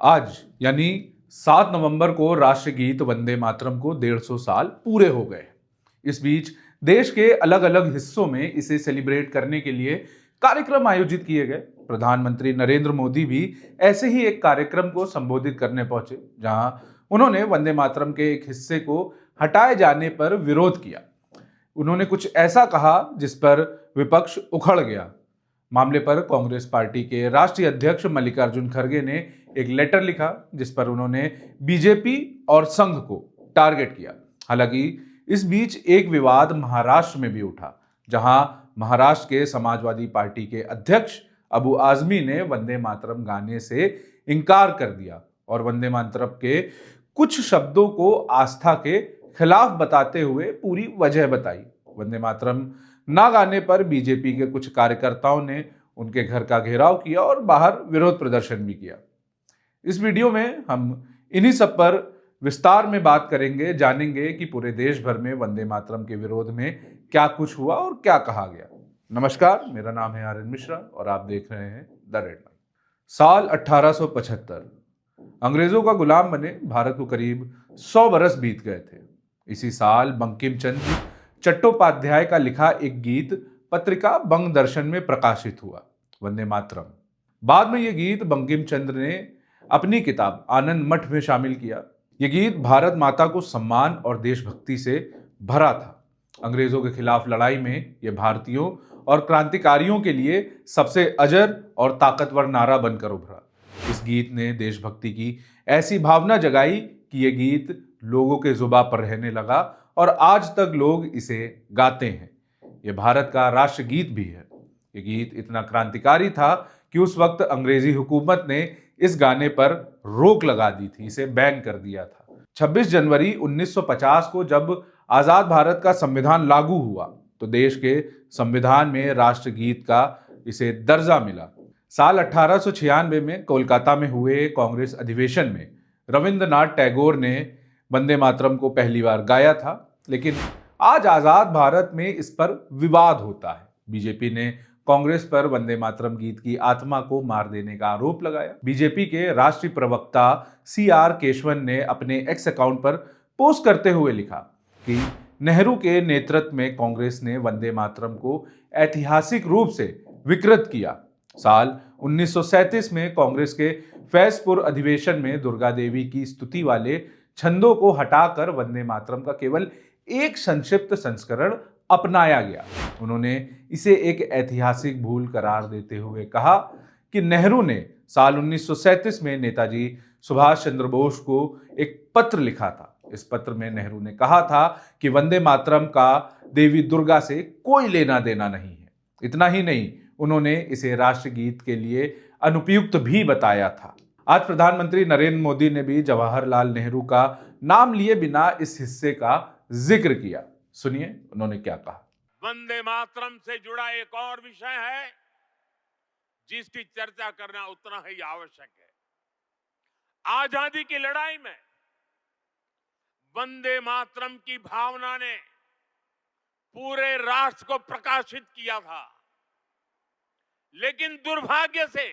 आज यानी 7 नवंबर को राष्ट्रगीत वंदे मातरम को 150 साल पूरे हो गए। इस बीच देश के अलग अलग हिस्सों में इसे सेलिब्रेट करने के लिए कार्यक्रम आयोजित किए गए। प्रधानमंत्री नरेंद्र मोदी भी ऐसे ही एक कार्यक्रम को संबोधित करने पहुंचे, जहां उन्होंने वंदे मातरम के एक हिस्से को हटाए जाने पर विरोध किया। उन्होंने कुछ ऐसा कहा जिस पर विपक्ष उखड़ गया। मामले पर कांग्रेस पार्टी के राष्ट्रीय अध्यक्ष मल्लिकार्जुन खड़गे ने एक लेटर लिखा, जिस पर उन्होंने बीजेपी और संघ को टारगेट किया। हालांकि इस बीच एक विवाद महाराष्ट्र में भी उठा, जहां महाराष्ट्र के समाजवादी पार्टी के अध्यक्ष अबू आजमी ने वंदे मातरम गाने से इनकार कर दिया और वंदे मातरम के कुछ शब्दों को आस्था के खिलाफ बताते हुए पूरी वजह बताई। वंदे मातरम ना गाने पर बीजेपी के कुछ कार्यकर्ताओं ने उनके घर का घेराव किया और बाहर विरोध प्रदर्शन भी किया। इस वीडियो में हम इन्हीं सब पर विस्तार में बात करेंगे, जानेंगे कि पूरे देश भर में वंदे मातरम के विरोध में क्या कुछ हुआ और क्या कहा गया। नमस्कार, मेरा नाम है आर्यन मिश्रा और आप देख रहे हैं द रेड लाइन। साल 1875, अंग्रेजों का गुलाम बने भारत को करीब 100 बरस बीत गए थे। इसी साल बंकिम चंद्र चट्टोपाध्याय का लिखा एक गीत पत्रिका बंग दर्शन में प्रकाशित हुआ, वंदे मातरम। बाद में यह गीत बंकिम चंद्र ने अपनी किताब आनंद मठ में शामिल किया। यह गीत भारत माता को सम्मान और देशभक्ति से भरा था। अंग्रेजों के खिलाफ लड़ाई में यह भारतीयों और क्रांतिकारियों के लिए सबसे अजर और ताकतवर नारा बनकर उभरा। इस गीत ने देशभक्ति की ऐसी भावना जगाई कि यह गीत लोगों के जुबां पर रहने लगा और आज तक लोग इसे गाते हैं। यह भारत का राष्ट्रगीत भी है। यह गीत इतना क्रांतिकारी था कि उस वक्त अंग्रेजी हुकूमत ने इस गाने पर रोक लगा दी थी, इसे बैन कर दिया था। 26 जनवरी 1950 को जब आजाद भारत का संविधान लागू हुआ तो देश के संविधान में राष्ट्रगीत का इसे दर्जा मिला। साल 1896 में कोलकाता में हुए कांग्रेस अधिवेशन में रविंद्रनाथ टैगोर ने वंदे मातरम को पहली बार गाया था, लेकिन आज आजाद भारत में इस पर विवाद होता है। बीजेपी ने कांग्रेस पर वंदे मातरम गीत की आत्मा को मार देने का आरोप लगाया। बीजेपी के राष्ट्रीय प्रवक्ता CR केशवन ने अपने एक्स अकाउंट पर पोस्ट करते हुए लिखा कि नेहरू के नेतृत्व में कांग्रेस ने वंदे मातरम को ऐतिहासिक रूप से विकृत किया। साल 1937 में कांग्रेस के फैजपुर अधिवेशन में दुर्गा देवी की स्तुति वाले छंदों को हटाकर वंदे मातरम का केवल एक संक्षिप्त संस्करण अपनाया गया। उन्होंने इसे एक ऐतिहासिक भूल करार देते हुए कहा कि नेहरू ने साल 1937 में नेताजी सुभाष चंद्र बोस को एक पत्र लिखा था। इस पत्र में नेहरू ने कहा था कि वंदे मातरम का देवी दुर्गा से कोई लेना देना नहीं है। इतना ही नहीं, उन्होंने इसे राष्ट्रगीत के लिए अनुपयुक्त भी बताया था। आज प्रधानमंत्री नरेंद्र मोदी ने भी जवाहरलाल नेहरू का नाम लिए बिना इस हिस्से का जिक्र किया। सुनिए उन्होंने क्या कहा। वंदे मातरम से जुड़ा एक और विषय है जिसकी चर्चा करना उतना ही आवश्यक है। आजादी की लड़ाई में वंदे मातरम की भावना ने पूरे राष्ट्र को प्रकाशित किया था, लेकिन दुर्भाग्य से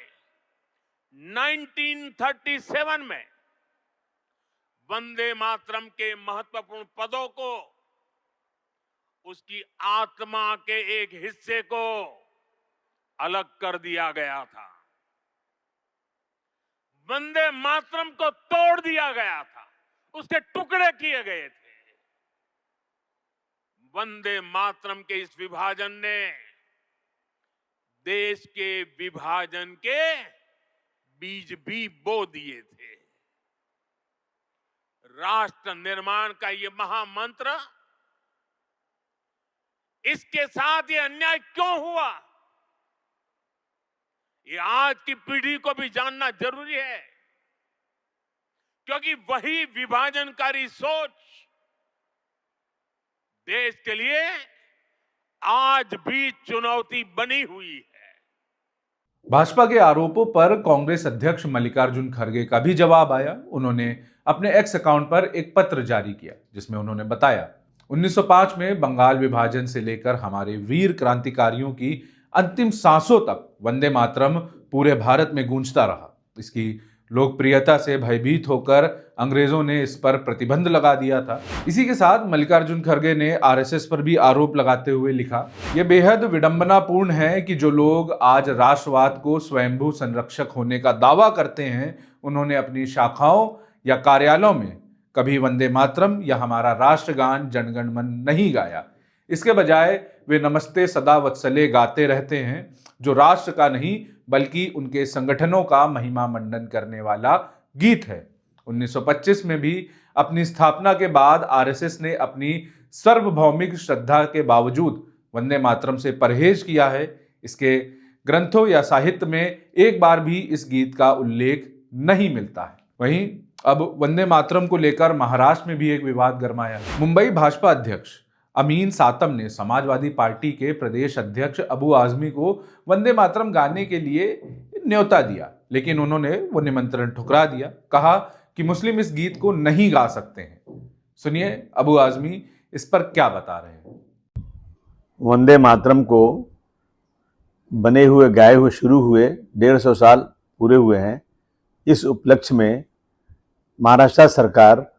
1937 में वंदे मातरम के महत्वपूर्ण पदों को, उसकी आत्मा के एक हिस्से को अलग कर दिया गया था। वंदे मातरम को तोड़ दिया गया था, उसके टुकड़े किए गए थे। वंदे मातरम के इस विभाजन ने देश के विभाजन के बीज भी बो दिए थे। राष्ट्र निर्माण का ये महामंत्र, इसके साथ ये अन्याय क्यों हुआ, ये आज की पीढ़ी को भी जानना जरूरी है, क्योंकि वही विभाजनकारी सोच देश के लिए आज भी चुनौती बनी हुई है। भाजपा के आरोपों पर कांग्रेस अध्यक्ष मल्लिकार्जुन खड़गे का भी जवाब आया। उन्होंने अपने एक्स अकाउंट पर एक पत्र जारी किया, जिसमें उन्होंने बताया 1905 में बंगाल विभाजन से लेकर हमारे वीर क्रांतिकारियों की अंतिम सांसों तक वंदे मातरम पूरे भारत में गूंजता रहा। इसकी लोकप्रियता से भयभीत होकर अंग्रेजों ने इस पर प्रतिबंध लगा दिया था। इसी के साथ मल्लिकार्जुन खड़गे ने आरएसएस पर भी आरोप लगाते हुए लिखा, यह बेहद विडंबनापूर्ण है कि जो लोग आज राष्ट्रवाद को स्वयंभू संरक्षक होने का दावा करते हैं, उन्होंने अपनी शाखाओं या कार्यालयों में कभी वंदे मातरम या हमारा राष्ट्रगान जनगण मन नहीं गाया। इसके बजाय वे नमस्ते सदा वत्सले गाते रहते हैं, जो राष्ट्र का नहीं बल्कि उनके संगठनों का महिमा मंडन करने वाला गीत है। 1925 में भी अपनी स्थापना के बाद आरएसएस ने अपनी सार्वभौमिक श्रद्धा के बावजूद वंदे मातरम से परहेज किया है। इसके ग्रंथों या साहित्य में एक बार भी इस गीत का उल्लेख नहीं मिलता है। वहीं अब वंदे मातरम को लेकर महाराष्ट्र में भी एक विवाद गरमाया। मुंबई भाजपा अध्यक्ष अमीन सातम ने समाजवादी पार्टी के प्रदेश अध्यक्ष अबू आजमी को वंदे मातरम गाने के लिए न्योता दिया, लेकिन उन्होंने वो निमंत्रण ठुकरा दिया। कहा कि मुस्लिम इस गीत को नहीं गा सकते हैं। सुनिए अबू आजमी इस पर क्या बता रहे हैं। वंदे मातरम को बने हुए गाए हुए शुरू हुए 150 साल पूरे हुए हैं। इस उपलक्ष्य में महाराष्ट्र सरकार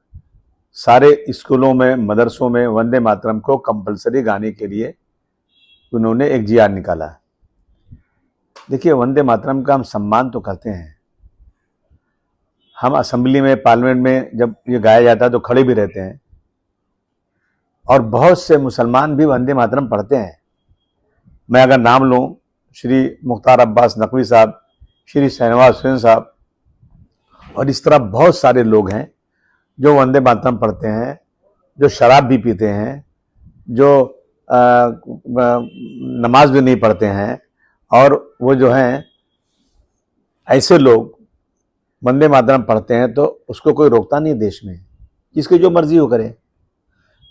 सारे स्कूलों में, मदरसों में वंदे मातरम को कंपलसरी गाने के लिए उन्होंने एक जीआर निकाला। देखिए, वंदे मातरम का हम सम्मान तो करते हैं। हम असेंबली में, पार्लियामेंट में जब ये गाया जाता है तो खड़े भी रहते हैं, और बहुत से मुसलमान भी वंदे मातरम पढ़ते हैं। मैं अगर नाम लूँ, श्री मुख्तार अब्बास नकवी साहब, श्री शहनवाज हुसैन साहब, और इस तरह बहुत सारे लोग हैं जो वंदे मातरम पढ़ते हैं, जो शराब भी पीते हैं, जो नमाज भी नहीं पढ़ते हैं, और वो जो हैं ऐसे लोग वंदे मातरम पढ़ते हैं तो उसको कोई रोकता नहीं देश में, जिसकी जो मर्जी हो करे।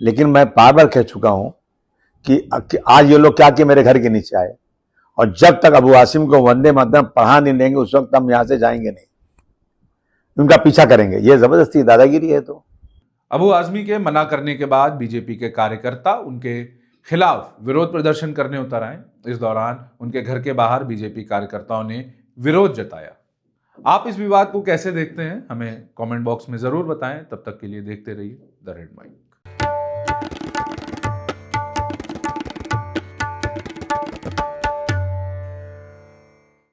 लेकिन मैं बार बार कह चुका हूं कि आज ये लोग क्या कि मेरे घर के नीचे आए, और जब तक अबू आसिम को वंदे मातरम पढ़ा नहीं लेंगे उस वक्त हम यहां से जाएंगे नहीं, उनका पीछा करेंगे। ये जबरदस्ती दादागिरी है। तो अबू आजमी के मना करने के बाद बीजेपी के कार्यकर्ता उनके खिलाफ विरोध प्रदर्शन करने उतर आए। इस दौरान उनके घर के बाहर बीजेपी कार्यकर्ताओं ने विरोध जताया। आप इस विवाद को कैसे देखते हैं, हमें कमेंट बॉक्स में जरूर बताएं। तब तक के लिए देखते रहिए द रेड माइक।